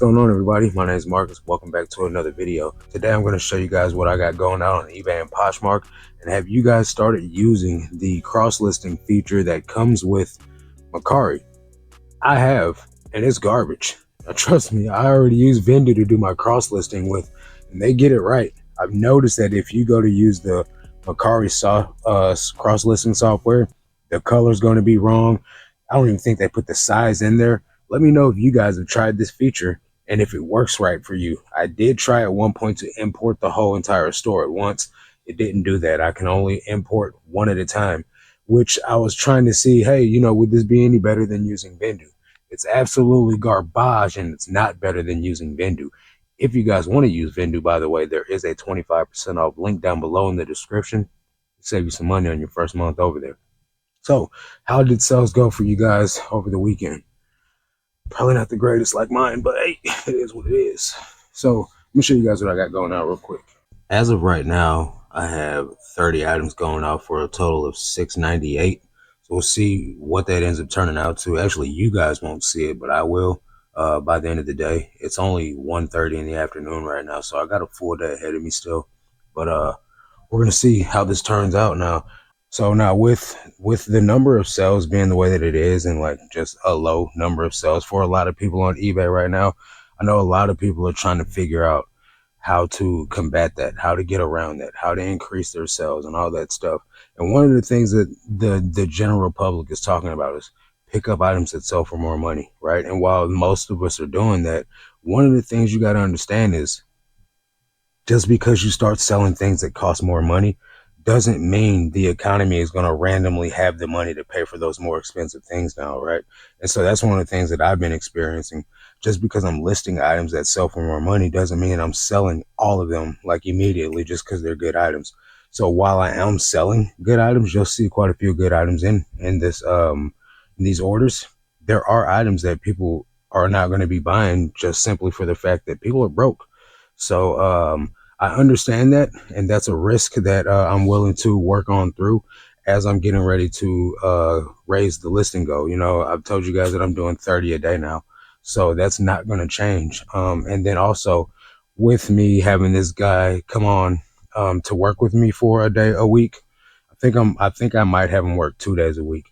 going on, everybody? My name is Marcus. Welcome back to another video. Today I'm going to show you guys what I got going on eBay and Poshmark, and have you guys started using the cross-listing feature that comes with Mercari. I have, and it's garbage. Now, trust me, I already use Vendor to do my cross-listing with, and they get it right. I've noticed that if you go to use the Mercari cross-listing software, the color's going to be wrong. I don't even think they put the size in there. Let me know if you guys have tried this feature and if it works right for you. I did try at one point to import the whole entire store at once. It didn't do that. I can only import one at a time, which I was trying to see, hey, you know, would this be any better than using Vendu? It's absolutely garbage, and it's not better than using Vendu. If you guys want to use Vendu, by the way, there is a 25% off link down below in the description. Save you some money on your first month over there. So how did sales go for you guys over the weekend? Probably not the greatest like mine, but hey, it is what it is. So let me show you guys what I got going on real quick. As of right now, I have 30 items going out for a total of $698. So we'll see what that ends up turning out to. Actually, you guys won't see it, but I will by the end of the day. It's only 1:30 in the afternoon right now, so I got a full day ahead of me still. But we're gonna see how this turns out now. So now with the number of sales being the way that it is, and like just a low number of sales for a lot of people on eBay right now, I know a lot of people are trying to figure out how to combat that, how to get around that, how to increase their sales and all that stuff. And one of the things that the general public is talking about is pick up items that sell for more money, right? And while most of us are doing that, one of the things you got to understand is just because you start selling things that cost more money doesn't mean the economy is going to randomly have the money to pay for those more expensive things now, right? And so that's one of the things that I've been experiencing. Just because I'm listing items that sell for more money doesn't mean I'm selling all of them like immediately just because they're good items. So while I am selling good items, you'll see quite a few good items in this in these orders. There are items that people are not going to be buying just simply for the fact that people are broke. So I understand that, and that's a risk that I'm willing to work on through as I'm getting ready to raise the listing goal. You know, I've told you guys that I'm doing 30 a day now, so that's not going to change. And then also with me having this guy come on to work with me for a week, I think I might have him work 2 days a week.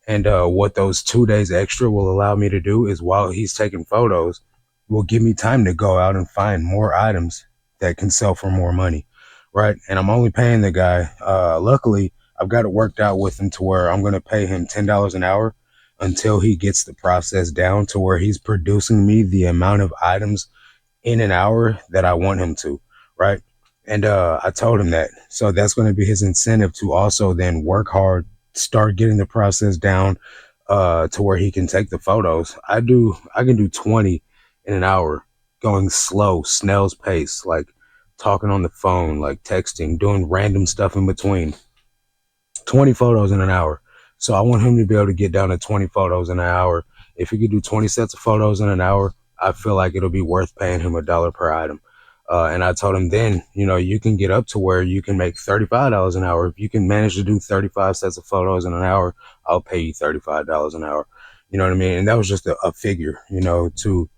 And what those 2 days extra will allow me to do is, while he's taking photos, will give me time to go out and find more items that can sell for more money, right? And I'm only paying the guy. Luckily, I've got it worked out with him to where I'm going to pay him $10 an hour until he gets the process down to where he's producing me the amount of items in an hour that I want him to, right? And I told him that. So that's going to be his incentive to also then work hard, start getting the process down to where he can take the photos. I can do 20 in an hour, going slow, snail's pace, like talking on the phone, like texting, doing random stuff in between. 20 photos in an hour. So I want him to be able to get down to 20 photos in an hour. If he could do 20 sets of photos in an hour, I feel like it'll be worth paying him $1 per item. And I told him then, you know, you can get up to where you can make $35 an hour. If you can manage to do 35 sets of photos in an hour, I'll pay you $35 an hour. You know what I mean? And that was just a figure, you know, to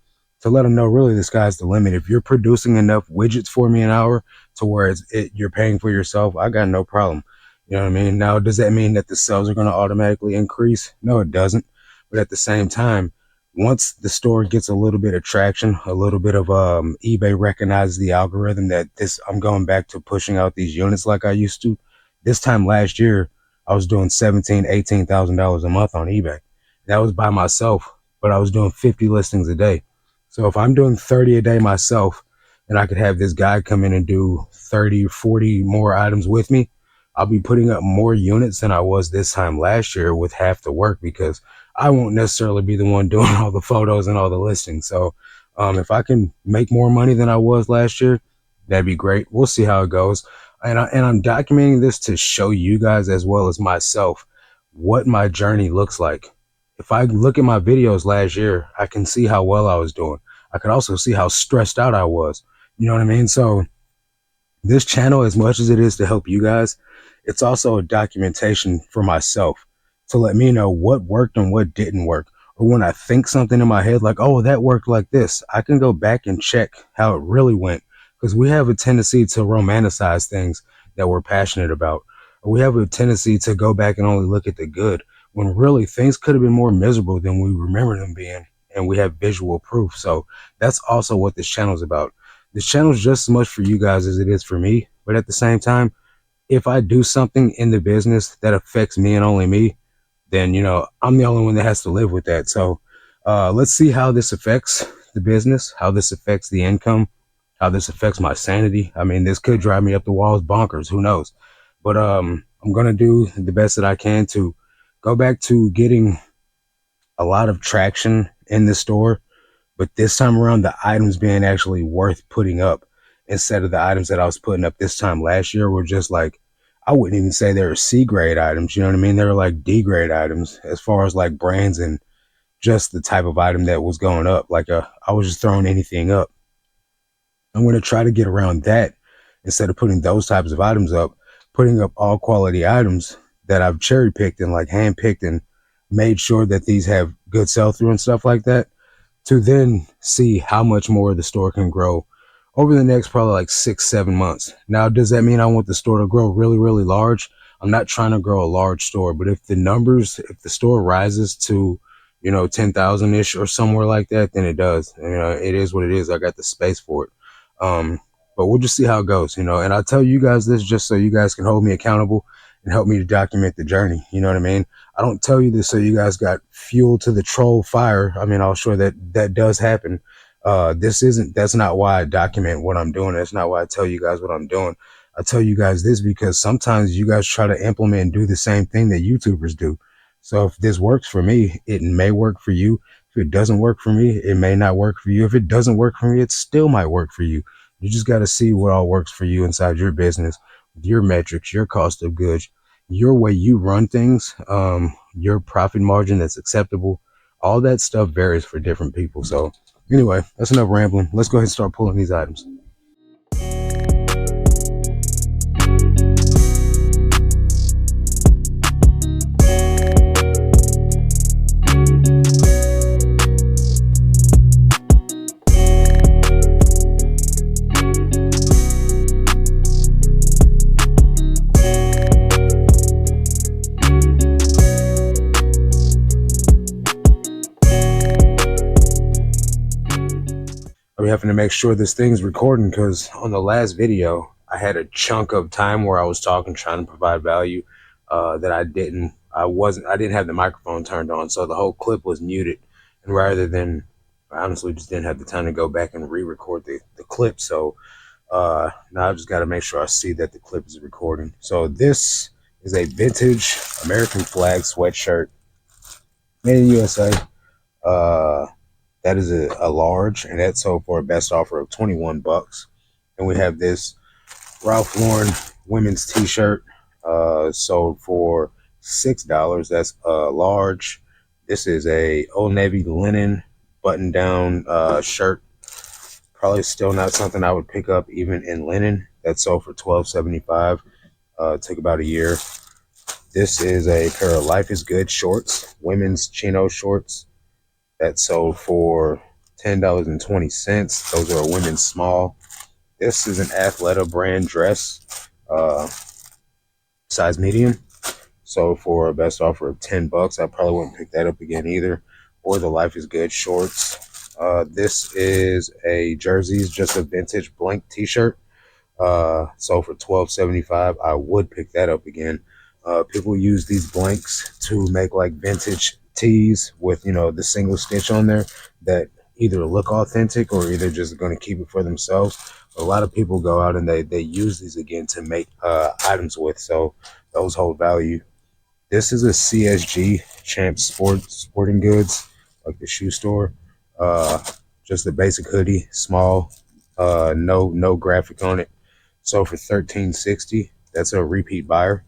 let them know really the sky's the limit. If you're producing enough widgets for me an hour to where you're paying for yourself, I got no problem. You know what I mean? Now, does that mean that the sales are going to automatically increase? No, it doesn't. But at the same time, once the store gets a little bit of traction, a little bit of eBay recognizes the algorithm that I'm going back to pushing out these units like I used to. This time last year, I was doing $17,000, $18,000 a month on eBay. That was by myself, but I was doing 50 listings a day. So if I'm doing 30 a day myself, and I could have this guy come in and do 30, 40 more items with me, I'll be putting up more units than I was this time last year with half the work, because I won't necessarily be the one doing all the photos and all the listings. So if I can make more money than I was last year, that'd be great. We'll see how it goes. And I'm documenting this to show you guys as well as myself what my journey looks like. If I look at my videos last year, I can see how well I was doing. I could also see how stressed out I was. You know what I mean? So this channel, as much as it is to help you guys, it's also a documentation for myself to let me know what worked and what didn't work, or when I think something in my head, like, oh, that worked like this, I can go back and check how it really went. Because we have a tendency to romanticize things that we're passionate about. Or we have a tendency to go back and only look at the good, when really things could have been more miserable than we remember them being. And we have visual proof. So that's also what this channel is about. This channel is just as much for you guys as it is for me. But at the same time, if I do something in the business that affects me and only me, then, you know, I'm the only one that has to live with that. So let's see how this affects the business, how this affects the income, how this affects my sanity. I mean, this could drive me up the walls bonkers. Who knows? But I'm going to do the best that I can to go back to getting a lot of traction in the store. But this time around, the items being actually worth putting up instead of the items that I was putting up this time last year were just like, I wouldn't even say they were C grade items. You know what I mean? They were like D grade items as far as like brands and just the type of item that was going up. Like I was just throwing anything up. I'm going to try to get around that instead of putting those types of items up, putting up all quality items that I've cherry picked and like hand picked and made sure that these have good sell through and stuff like that, to then see how much more the store can grow over the next probably like 6-7 months. Now, does that mean I want the store to grow really, really large? I'm not trying to grow a large store, but if the numbers, if the store rises to, you know, 10,000 ish or somewhere like that, then it does. You know, it is what it is. I got the space for it. But we'll just see how it goes, you know, and I'll tell you guys this just so you guys can hold me accountable and help me to document the journey. You know what I mean? I don't tell you this so you guys got fuel to the troll fire. I mean, I'll sure that that does happen. That's not why I document what I'm doing. That's not why I tell you guys what I'm doing. I tell you guys this because sometimes you guys try to implement and do the same thing that YouTubers do. So if this works for me, it may work for you. If it doesn't work for me, it may not work for you. If it doesn't work for me, it still might work for you. You just got to see what all works for you inside your business, your metrics, your cost of goods, your way you run things, your profit margin that's acceptable. All that stuff varies for different people. So anyway, that's enough rambling. Let's go ahead and start pulling these items. I'm having to make sure this thing's recording because on the last video, I had a chunk of time where I was talking, trying to provide value that I didn't have the microphone turned on. So the whole clip was muted. And rather than, I honestly just didn't have the time to go back and re-record the clip. So now I just got to make sure I see that the clip is recording. So this is a vintage American flag sweatshirt made in USA. That is a large, and that sold for a best offer of 21 bucks. And we have this Ralph Lauren women's t-shirt sold for $6. That's a large. This is a Old Navy linen button down shirt. Probably still not something I would pick up even in linen. That sold for $12.75. Took about a year. This is a pair of Life is Good shorts, women's chino shorts. That sold for $10.20. Those are a women's small. This is an Athleta brand dress, size medium. Sold for a best offer of 10 bucks. I probably wouldn't pick that up again either. Or the Life is Good shorts. This is a Jersey's, just a vintage blank t-shirt. Sold for $12.75. I would pick that up again. People use these blanks to make like vintage tees with, you know, the single stitch on there that either look authentic or either just going to keep it for themselves. A lot of people go out and they use these again to make items with, so those hold value. This is a CSG Champ Sporting Goods, like the shoe store. Just a basic hoodie, small, no graphic on it. So for $13.60, that's a repeat buyer.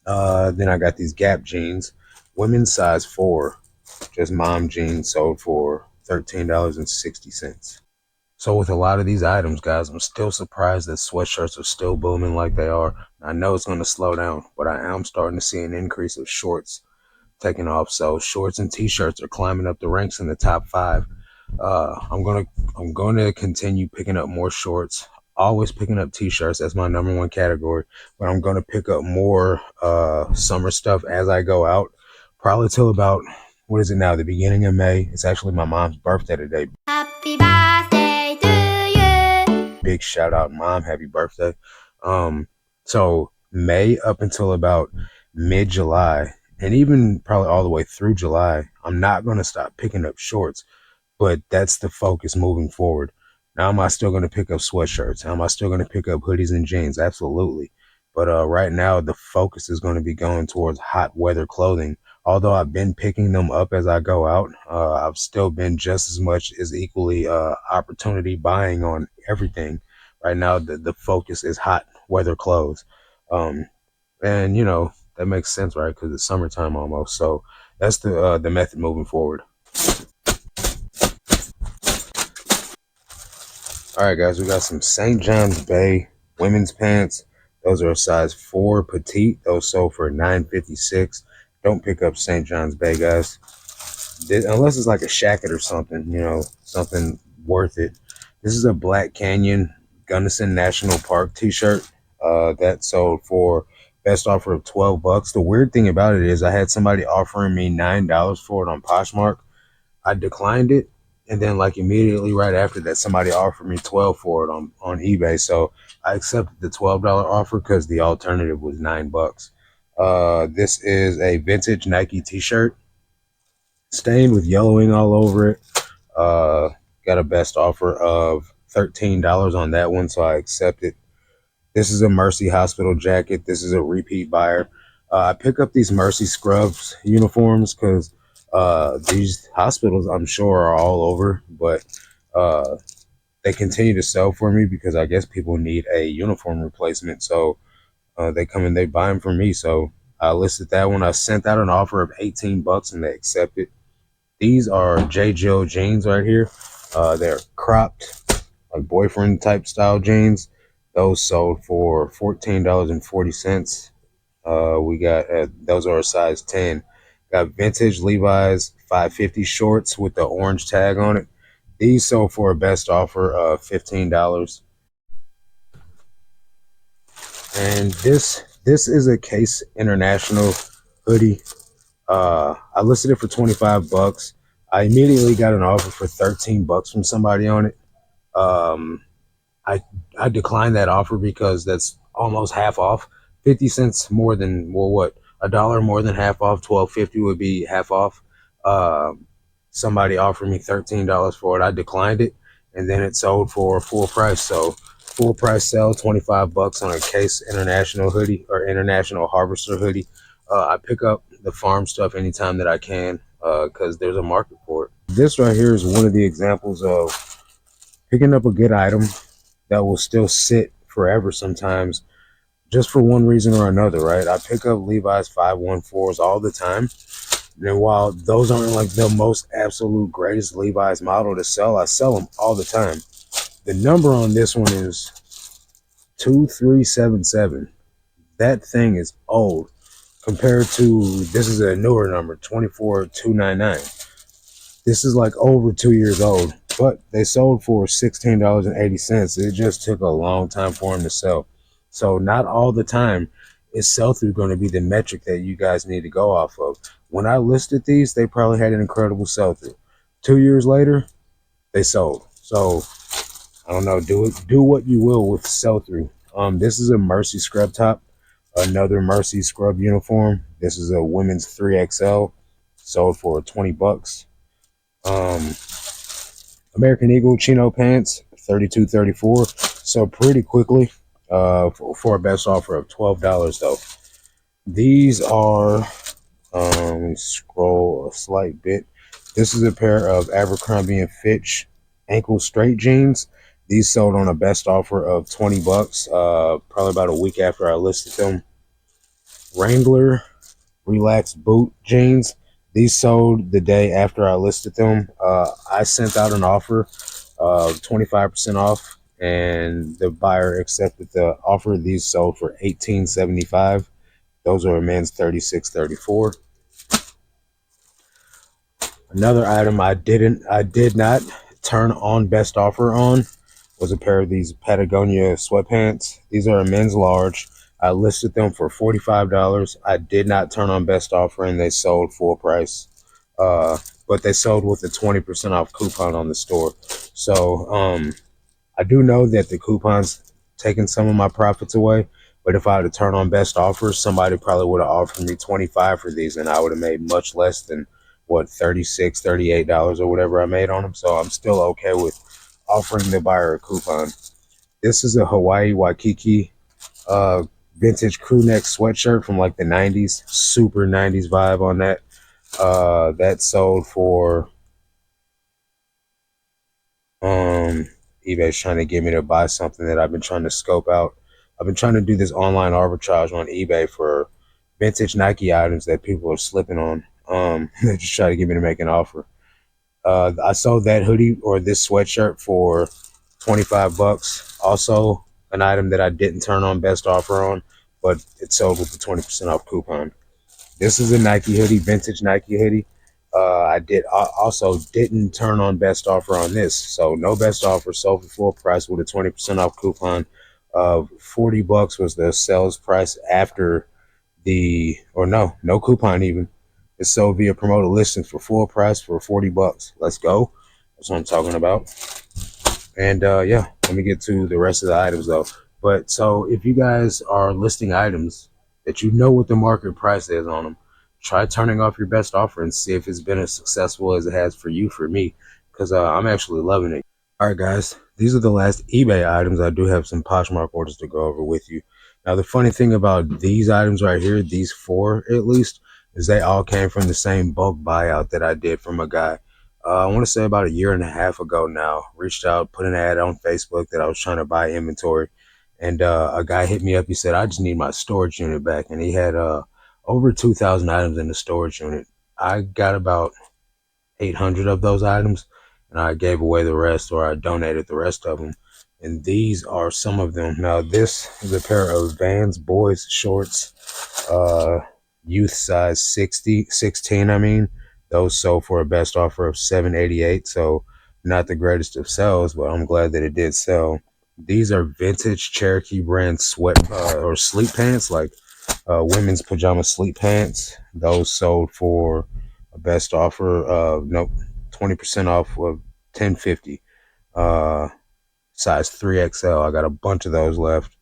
Then I got these Gap jeans, women's size 4, just mom jeans, sold for $13.60. So with a lot of these items, guys, I'm still surprised that sweatshirts are still booming like they are. I know it's going to slow down, but I am starting to see an increase of shorts. taking off. So shorts and t-shirts are climbing up the ranks in the top 5. I'm gonna continue picking up more shorts, always picking up t-shirts. That's my number 1 category, but I'm gonna pick up more summer stuff as I go out, probably till about, what is it now, the beginning of May. It's actually my mom's birthday today. Happy birthday to you. Big shout out, Mom, happy birthday. So May up until about mid-July, and even probably all the way through July, I'm not going to stop picking up shorts, but that's the focus moving forward. Now, am I still going to pick up sweatshirts? Am I still going to pick up hoodies and jeans? Absolutely. But right now, the focus is going to be going towards hot weather clothing. Although I've been picking them up as I go out, I've still been just as much as equally opportunity buying on everything. Right now, the focus is hot weather clothes. And, you know, that makes sense, right? Because it's summertime almost. So that's the method moving forward. All right, guys, we got some St. John's Bay women's pants. Those are a size 4 petite. Those sold for $9.56. Don't pick up St. John's Bay, guys. Unless it's like a shacket or something, you know, something worth it. This is a Black Canyon Gunnison National Park t-shirt that sold for best offer of $12. The weird thing about it is I had somebody offering me $9 for it on Poshmark. I declined it, and then like immediately right after that, somebody offered me 12 for it on eBay. So I accepted the $12 offer because the alternative was $9. This is a vintage Nike t-shirt, stained with yellowing all over it. Got a best offer of $13 on that one, so I accepted. This is a Mercy Hospital jacket. This is a repeat buyer. I pick up these Mercy Scrubs uniforms because these hospitals, I'm sure, are all over, but they continue to sell for me because I guess people need a uniform replacement. So they come and they buy them for me. So I listed that one. I sent out an offer of $18 and they accepted. These are J. Jill jeans right here. They're cropped, like boyfriend type style jeans. Those sold for $14.40. We got those are a size 10. Got vintage Levi's 550 shorts with the orange tag on it. These sold for a best offer of $15. And this is a Case International hoodie. I listed it for $25. I immediately got an offer for $13 from somebody on it. I declined that offer because that's almost half off. 50 cents more than, well, what, $1 more than half off. $12.50 would be half off. Somebody offered me $13 for it. I declined it, and then it sold for full price. So full price sale, $25 on a Case International hoodie or International Harvester hoodie. I pick up the farm stuff anytime that I can because there's a market for it. This right here is one of the examples of picking up a good item that will still sit forever sometimes, just for one reason or another, right? I pick up Levi's 514s all the time. And while those aren't like the most absolute greatest Levi's model to sell, I sell them all the time. The number on this one is 2377. That thing is old compared to, this is a newer number, 24299. This is like over 2 years old, but they sold for $16.80. It just took a long time for them to sell. So not all the time is sell-through going to be the metric that you guys need to go off of. When I listed these, they probably had an incredible sell-through. 2 years later, they sold. So I don't know, do what you will with sell-through. This is a Mercy scrub top, another Mercy scrub uniform. This is a women's 3XL, sold for $20. American Eagle chino pants, $32.34. So pretty quickly for a best offer of $12 though. These are let me scroll a slight bit. This is a pair of Abercrombie and Fitch ankle straight jeans. These sold on a best offer of $20, probably about a week after I listed them. Wrangler relaxed boot jeans. These sold the day after I listed them. I sent out an offer of 25% off, and the buyer accepted the offer. These sold for $18.75. Those are a men's 36-34. Another item I did not turn on best offer on was a pair of these Patagonia sweatpants. These are a men's large. I listed them for $45. I did not turn on best offer and they sold full price. But they sold with a 20% off coupon on the store. So I do know that the coupon's taking some of my profits away. But if I had to turn on best offers, somebody probably would have offered me 25 for these and I would have made much less than what, $36, $38 or whatever I made on them. So I'm still okay with offering the buyer a coupon. This is a Hawaii Waikiki vintage crew neck sweatshirt from like the 90s. Super 90s vibe on that. That sold for eBay's trying to get me to buy something that I've been trying to scope out. I've been trying to do this online arbitrage on eBay for vintage Nike items that people are slipping on. They just try to get me to make an offer. I sold that hoodie or this sweatshirt for 25 bucks. Also an item that I didn't turn on best offer on, but it sold with the 20% off coupon. This is a Nike hoodie, vintage Nike hoodie. I also didn't turn on best offer on this. So no best offer, sold for full price with a 20% off coupon. 40 bucks was the sales price after no coupon even. It's sold via promoted listings for full price for 40 bucks. Let's go. That's what I'm talking about. And yeah, let me get to the rest of the items though. But so if you guys are listing items that you know what the market price is on them, try turning off your best offer and see if it's been as successful as it has for you, for me, because I'm actually loving it. All right, guys, these are the last eBay items. I do have some Poshmark orders to go over with you. Now, the funny thing about these items right here, these four at least, is they all came from the same bulk buyout that I did from a guy. I want to say about a year and a half ago now. Reached out, put an ad on Facebook that I was trying to buy inventory. And a guy hit me up. He said, I just need my storage unit back. And he had over 2,000 items in the storage unit. I got about 800 of those items. And I gave away the rest, or I donated the rest of them. And these are some of them. Now, this is a pair of Vans boys shorts. Youth size 16, I mean. Those sold for a best offer of $7.88. So not the greatest of sales, but I'm glad that it did sell. These are vintage Cherokee brand sweat or sleep pants, like women's pajama sleep pants. Those sold for a best offer of 20% off of $10.50. Size 3XL. I got a bunch of those left.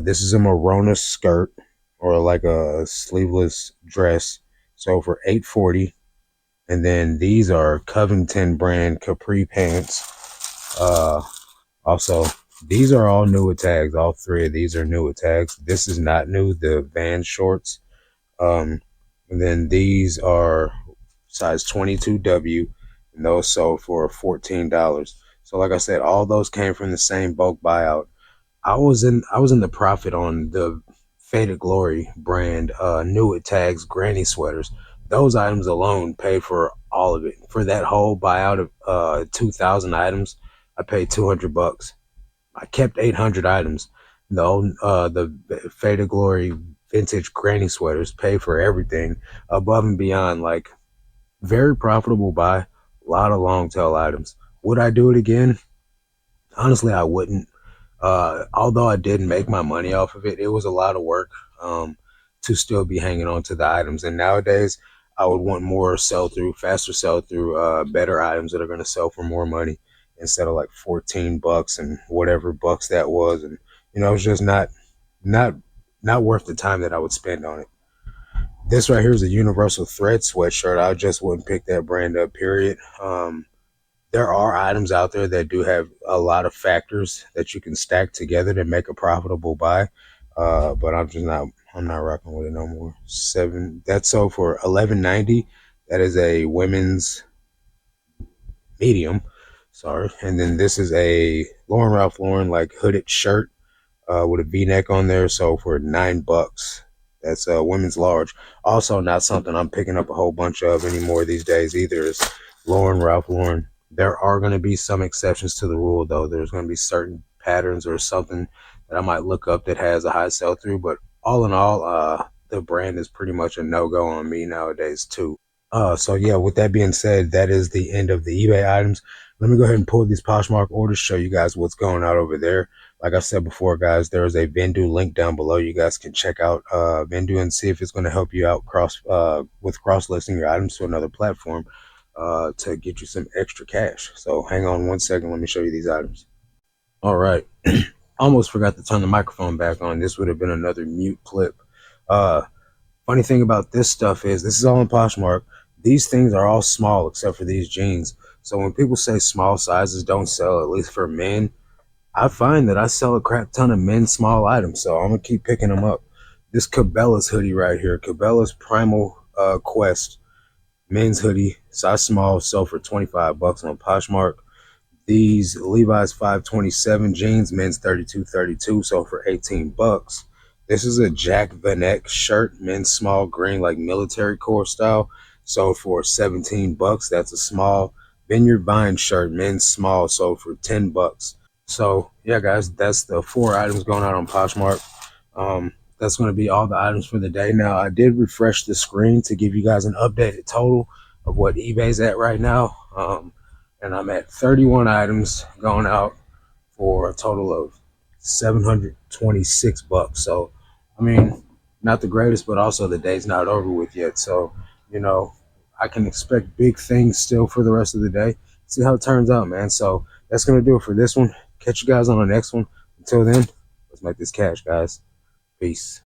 This is a Morona skirt, or like a sleeveless dress, sold for $8.40. And then these are Covington brand capri pants. Also, these are all new with tags. All three of these are new with tags. This is not new, the Vans shorts. And then these are size 22W, and those sold for $14. So like I said, all those came from the same bulk buyout. I was in the profit on the Faded Glory brand new with tags granny sweaters. Those items alone paid for all of it. For that whole buyout of 2,000 items, I paid 200 bucks. I kept 800 items. The Faded Glory vintage granny sweaters pay for everything above and beyond. Like, very profitable buy. A lot of long tail items. Would I do it again? Honestly, I wouldn't. Although I did make my money off of it, it was a lot of work to still be hanging on to the items. And nowadays, I would want more sell through, faster sell through, better items that are going to sell for more money instead of like 14 bucks and whatever bucks that was. And it's just not worth the time that I would spend on it. This right here is a Universal Thread sweatshirt. I just wouldn't pick that brand up, period. There are items out there that do have a lot of factors that you can stack together to make a profitable buy. But I'm not rocking with it no more. That's sold for $11.90. That is a women's medium. Sorry. And then this is a Ralph Lauren like hooded shirt with a V-neck on there. So for $9. That's a women's large. Also not something I'm picking up a whole bunch of anymore these days either. Is Ralph Lauren. There are going to be some exceptions to the rule, though. There's going to be certain patterns or something that I might look up that has a high sell-through. But all in all, the brand is pretty much a no-go on me nowadays, too. So yeah, with that being said, that is the end of the eBay items. Let me go ahead and pull these Poshmark orders, show you guys what's going out over there. Like I said before, guys, there is a Vendu link down below. You guys can check out Vendu and see if it's going to help you out with cross listing your items to another platform to get you some extra cash. So hang on one second, let me show you these items. All right. Almost forgot to turn the microphone back on. This would have been another mute clip. Uh Funny thing about this stuff is this is all in Poshmark. These things are all small except for these jeans. So when people say small sizes don't sell, at least for men, I find that I sell a crap ton of men's small items. So I'm gonna keep picking them up. This Cabela's hoodie right here, Cabela's Primal Quest men's hoodie, size small, sell for 25 bucks on Poshmark. These Levi's 527 jeans, men's 32 sold for 18 bucks. This is a Jack Van Eyck shirt, men's small green, like military core style, sold for 17 bucks. That's a small. Vineyard Vine shirt, men's small, sold for 10 bucks. So yeah, guys, that's the 4 items going out on Poshmark. That's going to be all the items for the day. Now, I did refresh the screen to give you guys an updated total of what eBay's at right now. And I'm at 31 items going out for a total of 726 bucks. So, I mean, not the greatest, but also the day's not over with yet. So, you know, I can expect big things still for the rest of the day. See how it turns out, man. So that's going to do it for this one. Catch you guys on the next one. Until then, let's make this cash, guys. Peace.